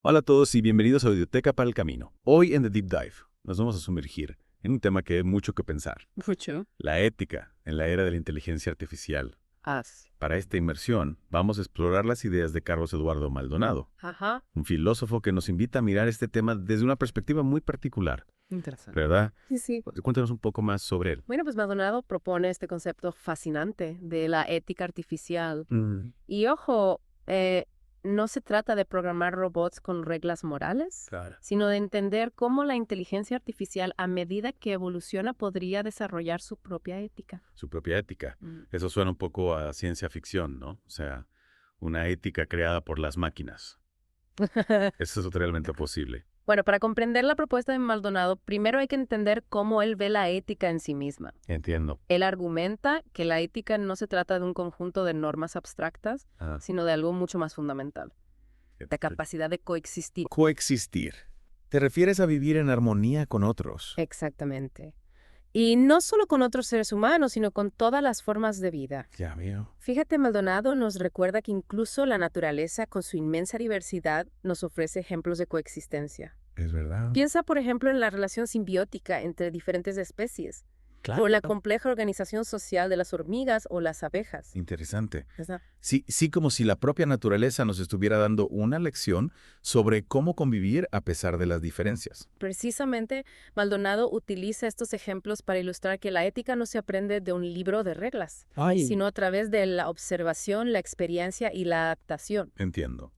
Hola a todos y bienvenidos a Audioteca para el Camino. Hoy en The Deep Dive nos vamos a sumergir en un tema que hay mucho que pensar. Mucho. La ética en la era de la inteligencia artificial. As. Para esta inmersión vamos a explorar las ideas de Carlos Eduardo Maldonado, Ajá. un filósofo que nos invita a mirar este tema desde una perspectiva muy particular, Interesante. ¿verdad? Sí, sí. Cuéntanos un poco más sobre él. Bueno, pues Maldonado propone este concepto fascinante de la ética artificial. Y ojo, no se trata de programar robots con reglas morales, Claro. sino de entender cómo la inteligencia artificial, a medida que evoluciona, podría desarrollar su propia ética. Su propia ética. Mm. Eso suena un poco a ciencia ficción, ¿no? O sea, una ética creada por las máquinas. ¿Eso es realmente posible? Bueno, para comprender la propuesta de Maldonado, primero hay que entender cómo él ve la ética en sí misma. Entiendo. Él argumenta que la ética no se trata de un conjunto de normas abstractas, Ah, sino de algo mucho más fundamental, la capacidad de coexistir. Coexistir. ¿Te refieres a vivir en armonía con otros? Exactamente. Y no solo con otros seres humanos, sino con todas las formas de vida. Ya veo. Fíjate, Maldonado nos recuerda que incluso la naturaleza, con su inmensa diversidad, nos ofrece ejemplos de coexistencia. Es verdad. Piensa, por ejemplo, en la relación simbiótica entre diferentes especies, Claro. o la compleja organización social de las hormigas o las abejas. Interesante. ¿Verdad? Sí, como si la propia naturaleza nos estuviera dando una lección sobre cómo convivir a pesar de las diferencias. Precisamente, Maldonado utiliza estos ejemplos para ilustrar que la ética no se aprende de un libro de reglas, sino a través de la observación, la experiencia y la adaptación. Entiendo.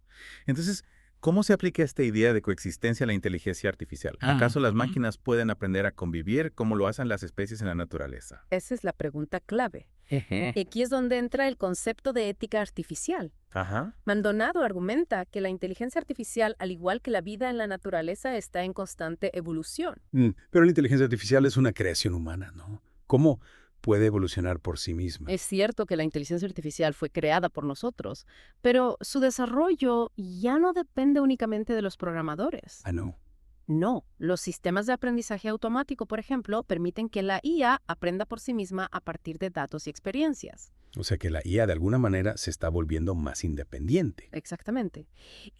Entonces, ¿cómo se aplica esta idea de coexistencia a la inteligencia artificial? ¿Acaso las máquinas pueden aprender a convivir como lo hacen las especies en la naturaleza? Esa es la pregunta clave. Y aquí es donde entra el concepto de ética artificial. Ajá. Maldonado argumenta que la inteligencia artificial, al igual que la vida en la naturaleza, está en constante evolución. Pero la inteligencia artificial es una creación humana, ¿no? ¿Cómo puede evolucionar por sí misma? Es cierto que la inteligencia artificial fue creada por nosotros, pero su desarrollo ya no depende únicamente de los programadores. Ah, no. No, los sistemas de aprendizaje automático, por ejemplo, permiten que la IA aprenda por sí misma a partir de datos y experiencias. O sea que la IA de alguna manera se está volviendo más independiente. Exactamente.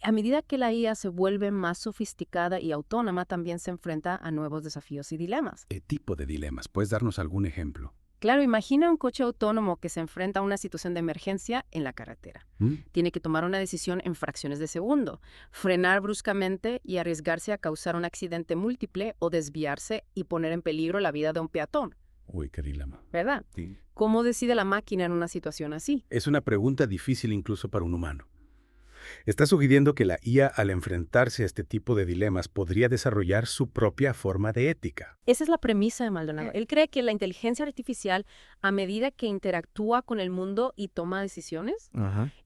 A medida que la IA se vuelve más sofisticada y autónoma, también se enfrenta a nuevos desafíos y dilemas. ¿Qué tipo de dilemas? ¿Puedes darnos algún ejemplo? Claro, imagina un coche autónomo que se enfrenta a una situación de emergencia en la carretera. Tiene que tomar una decisión en fracciones de segundo, frenar bruscamente y arriesgarse a causar un accidente múltiple o desviarse y poner en peligro la vida de un peatón, Uy, qué dilema. ¿verdad? Sí. ¿Cómo decide la máquina en una situación así? Es una pregunta difícil incluso para un humano. Está sugiriendo que la IA, al enfrentarse a este tipo de dilemas, podría desarrollar su propia forma de ética. Esa es la premisa de Maldonado. Él cree que la inteligencia artificial, a medida que interactúa con el mundo y toma decisiones,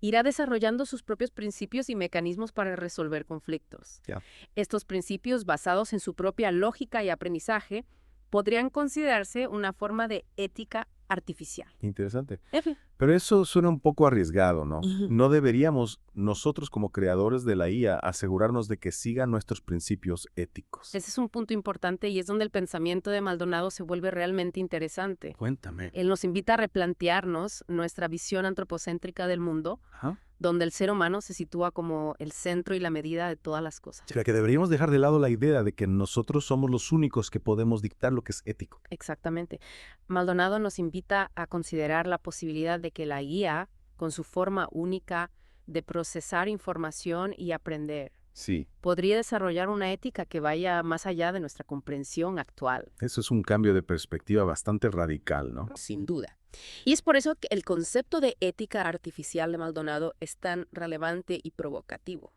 irá desarrollando sus propios principios y mecanismos para resolver conflictos. Ya. Estos principios, basados en su propia lógica y aprendizaje, podrían considerarse una forma de ética artificial. Interesante. F. Pero eso suena un poco arriesgado, ¿no? Ujú. ¿No deberíamos, nosotros como creadores de la IA, asegurarnos de que sigan nuestros principios éticos? Ese es un punto importante y es donde el pensamiento de Maldonado se vuelve realmente interesante. Cuéntame. Él nos invita a replantearnos nuestra visión antropocéntrica del mundo, Ajá. donde el ser humano se sitúa como el centro y la medida de todas las cosas. O sea, que deberíamos dejar de lado la idea de que nosotros somos los únicos que podemos dictar lo que es ético. Exactamente. Maldonado nos invita a considerar la posibilidad de que la IA, con su forma única de procesar información y aprender, Sí, podría desarrollar una ética que vaya más allá de nuestra comprensión actual. eso es un cambio de perspectiva bastante radical, ¿no? Sin duda. Y es por eso que el concepto de ética artificial de Maldonado es tan relevante y provocativo.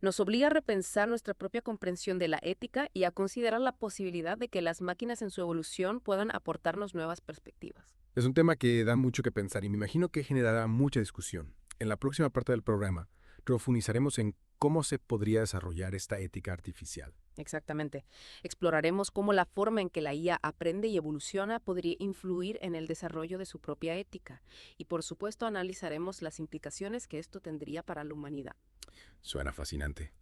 Nos obliga a repensar nuestra propia comprensión de la ética y a considerar la posibilidad de que las máquinas en su evolución puedan aportarnos nuevas perspectivas. Es un tema que da mucho que pensar y me imagino que generará mucha discusión. En la próxima parte del programa, profundizaremos en cómo se podría desarrollar esta ética artificial. Exactamente. Exploraremos cómo la forma en que la IA aprende y evoluciona podría influir en el desarrollo de su propia ética. Y por supuesto analizaremos las implicaciones que esto tendría para la humanidad. Suena fascinante.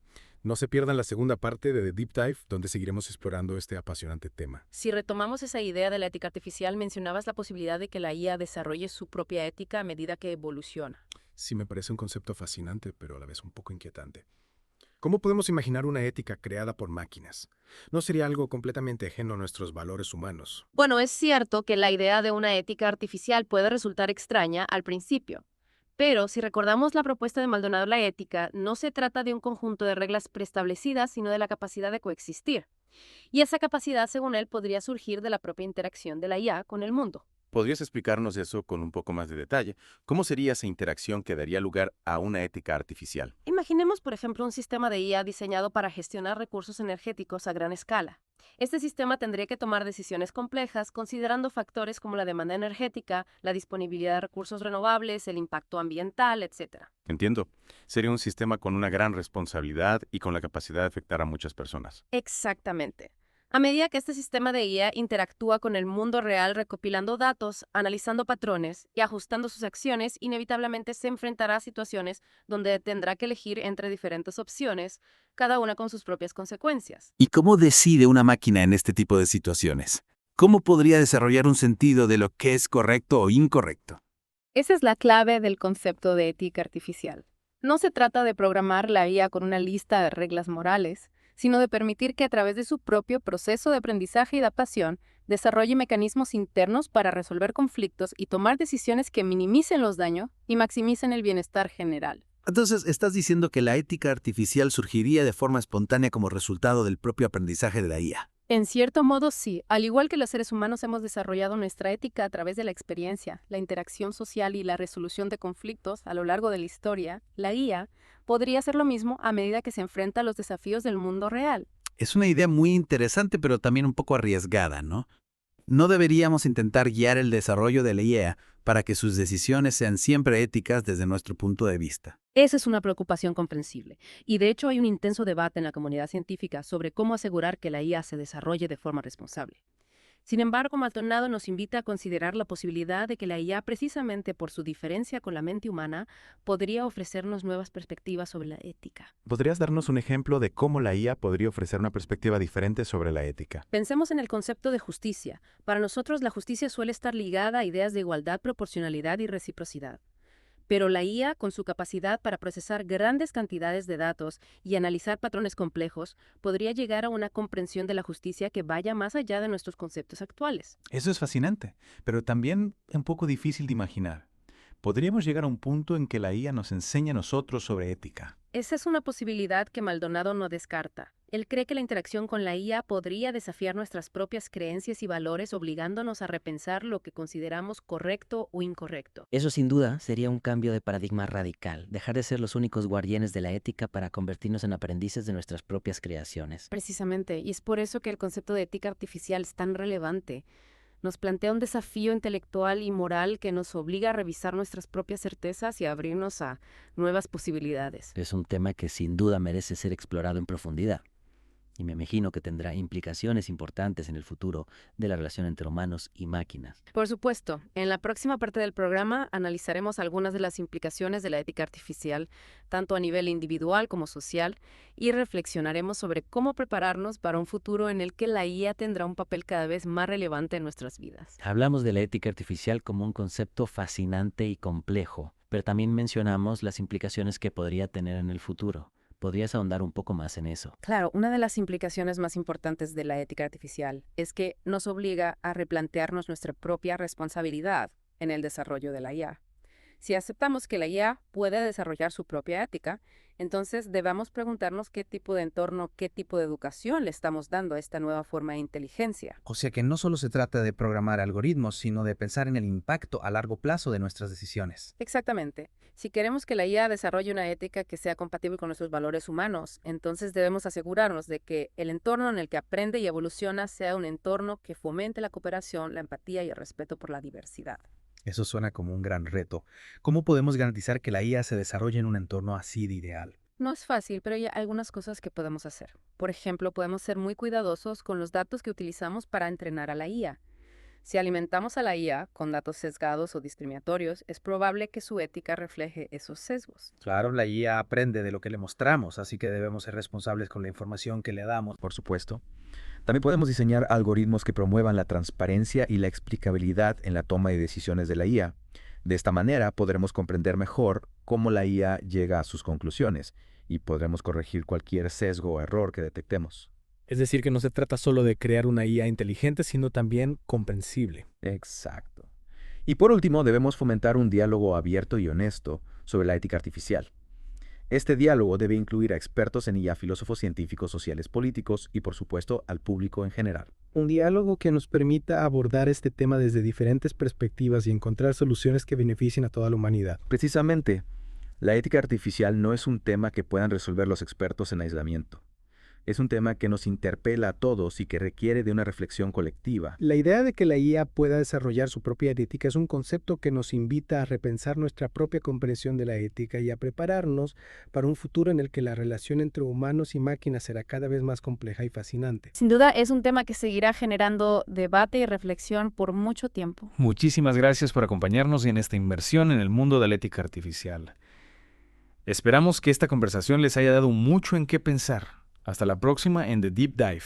No se pierdan la segunda parte de The Deep Dive, donde seguiremos explorando este apasionante tema. Si retomamos esa idea de la ética artificial, mencionabas la posibilidad de que la IA desarrolle su propia ética a medida que evoluciona. Sí, me parece un concepto fascinante, pero a la vez un poco inquietante. ¿Cómo podemos imaginar una ética creada por máquinas? No sería algo completamente ajeno a nuestros valores humanos. Bueno, es cierto que la idea de una ética artificial puede resultar extraña al principio. Pero si recordamos la propuesta de Maldonado, la ética no se trata de un conjunto de reglas preestablecidas, sino de la capacidad de coexistir. Y esa capacidad, según él, podría surgir de la propia interacción de la IA con el mundo. ¿Podrías explicarnos eso con un poco más de detalle? ¿Cómo sería esa interacción que daría lugar a una ética artificial? Imaginemos, por ejemplo, un sistema de IA diseñado para gestionar recursos energéticos a gran escala. Este sistema tendría que tomar decisiones complejas considerando factores como la demanda energética, la disponibilidad de recursos renovables, el impacto ambiental, etc. Entiendo. Sería un sistema con una gran responsabilidad y con la capacidad de afectar a muchas personas. Exactamente. A medida que este sistema de IA interactúa con el mundo real recopilando datos, analizando patrones y ajustando sus acciones, inevitablemente se enfrentará a situaciones donde tendrá que elegir entre diferentes opciones, cada una con sus propias consecuencias. ¿Y cómo decide una máquina en este tipo de situaciones? ¿Cómo podría desarrollar un sentido de lo que es correcto o incorrecto? Esa es la clave del concepto de ética artificial. No se trata de programar la IA con una lista de reglas morales, sino de permitir que a través de su propio proceso de aprendizaje y adaptación desarrolle mecanismos internos para resolver conflictos y tomar decisiones que minimicen los daños y maximicen el bienestar general. Entonces, ¿estás diciendo que la ética artificial surgiría de forma espontánea como resultado del propio aprendizaje de la IA? En cierto modo, sí. Al igual que los seres humanos hemos desarrollado nuestra ética a través de la experiencia, la interacción social y la resolución de conflictos a lo largo de la historia, la IA podría hacer lo mismo a medida que se enfrenta a los desafíos del mundo real. Es una idea muy interesante, pero también un poco arriesgada, ¿no? ¿No deberíamos intentar guiar el desarrollo de la IA para que sus decisiones sean siempre éticas desde nuestro punto de vista? Esa es una preocupación comprensible. Y de hecho hay un intenso debate en la comunidad científica sobre cómo asegurar que la IA se desarrolle de forma responsable. Sin embargo, Maldonado nos invita a considerar la posibilidad de que la IA, precisamente por su diferencia con la mente humana, podría ofrecernos nuevas perspectivas sobre la ética. ¿Podrías darnos un ejemplo de cómo la IA podría ofrecer una perspectiva diferente sobre la ética? Pensemos en el concepto de justicia. Para nosotros, la justicia suele estar ligada a ideas de igualdad, proporcionalidad y reciprocidad. Pero la IA, con su capacidad para procesar grandes cantidades de datos y analizar patrones complejos, podría llegar a una comprensión de la justicia que vaya más allá de nuestros conceptos actuales. Eso es fascinante, pero también un poco difícil de imaginar. Podríamos llegar a un punto en que la IA nos enseñe a nosotros sobre ética. Esa es una posibilidad que Maldonado no descarta. Él cree que la interacción con la IA podría desafiar nuestras propias creencias y valores, obligándonos a repensar lo que consideramos correcto o incorrecto. Eso sin duda sería un cambio de paradigma radical, dejar de ser los únicos guardianes de la ética para convertirnos en aprendices de nuestras propias creaciones. Precisamente, y es por eso que el concepto de ética artificial es tan relevante. Nos plantea un desafío intelectual y moral que nos obliga a revisar nuestras propias certezas y a abrirnos a nuevas posibilidades. Es un tema que sin duda merece ser explorado en profundidad. Y me imagino que tendrá implicaciones importantes en el futuro de la relación entre humanos y máquinas. Por supuesto, en la próxima parte del programa analizaremos algunas de las implicaciones de la ética artificial, tanto a nivel individual como social, y reflexionaremos sobre cómo prepararnos para un futuro en el que la IA tendrá un papel cada vez más relevante en nuestras vidas. Hablamos de la ética artificial como un concepto fascinante y complejo, pero también mencionamos las implicaciones que podría tener en el futuro. ¿Podrías ahondar un poco más en eso? Claro, una de las implicaciones más importantes de la ética artificial es que nos obliga a replantearnos nuestra propia responsabilidad en el desarrollo de la IA. Si aceptamos que la IA puede desarrollar su propia ética, entonces debemos preguntarnos qué tipo de entorno, qué tipo de educación le estamos dando a esta nueva forma de inteligencia. O sea que no solo se trata de programar algoritmos, sino de pensar en el impacto a largo plazo de nuestras decisiones. Exactamente. Si queremos que la IA desarrolle una ética que sea compatible con nuestros valores humanos, entonces debemos asegurarnos de que el entorno en el que aprende y evoluciona sea un entorno que fomente la cooperación, la empatía y el respeto por la diversidad. Eso suena como un gran reto. ¿Cómo podemos garantizar que la IA se desarrolle en un entorno así de ideal? No es fácil, pero hay algunas cosas que podemos hacer. Por ejemplo, podemos ser muy cuidadosos con los datos que utilizamos para entrenar a la IA. Si alimentamos a la IA con datos sesgados o discriminatorios, es probable que su ética refleje esos sesgos. Claro, la IA aprende de lo que le mostramos, así que debemos ser responsables con la información que le damos. Por supuesto. También podemos diseñar algoritmos que promuevan la transparencia y la explicabilidad en la toma de decisiones de la IA. De esta manera podremos comprender mejor cómo la IA llega a sus conclusiones y podremos corregir cualquier sesgo o error que detectemos. Es decir, que no se trata solo de crear una IA inteligente, sino también comprensible. Exacto. Y por último, debemos fomentar un diálogo abierto y honesto sobre la ética artificial. Este diálogo debe incluir a expertos en IA, filósofos científicos, sociales, políticos y, por supuesto, al público en general. Un diálogo que nos permita abordar este tema desde diferentes perspectivas y encontrar soluciones que beneficien a toda la humanidad. Precisamente, la ética artificial no es un tema que puedan resolver los expertos en aislamiento. Es un tema que nos interpela a todos y que requiere de una reflexión colectiva. La idea de que la IA pueda desarrollar su propia ética es un concepto que nos invita a repensar nuestra propia comprensión de la ética y a prepararnos para un futuro en el que la relación entre humanos y máquinas será cada vez más compleja y fascinante. Sin duda es un tema que seguirá generando debate y reflexión por mucho tiempo. Muchísimas gracias por acompañarnos en esta inmersión en el mundo de la ética artificial. Esperamos que esta conversación les haya dado mucho en qué pensar. Hasta la próxima en The Deep Dive.